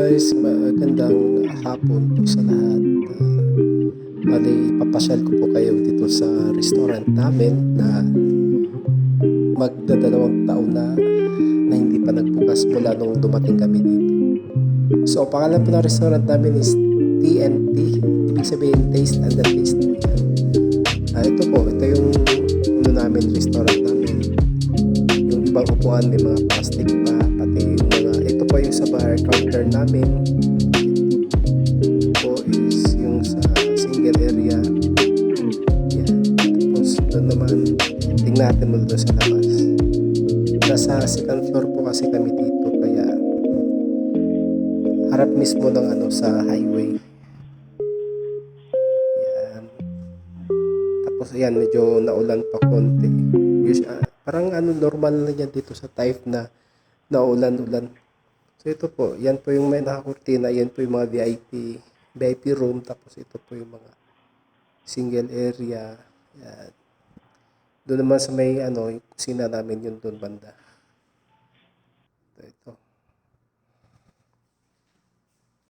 guys, magandang hapon po sa lahat. Bali, ipapasyal ko po kayo dito sa restaurant namin na magdadalawang taon na hindi pa nagbukas mula nung dumating kami dito. So, ang pangalan po ng restaurant namin is TNT. Ibig sabihin, Taste and the Taste po yan. Ito yung namin, restaurant namin. Yung ibang upuan may mga plastic pa, pati yung mga, ito po yung sa bar counter namin. Ito po is yung sa single area. Yan. Tapos doon naman, tingnan natin mo doon sa labas. Nasa second floor po kasi kami dito, kaya harap mismo ng sa highway. Yan. Tapos ayan, medyo naulan pa konti. Parang normal na yan dito sa type na naulan-ulan. So ito po, yan po yung may nakakurtina, yan po yung mga VIP room, tapos ito po yung mga single area. Yan. Doon naman sa may yung kusina namin yun doon banda. Ito.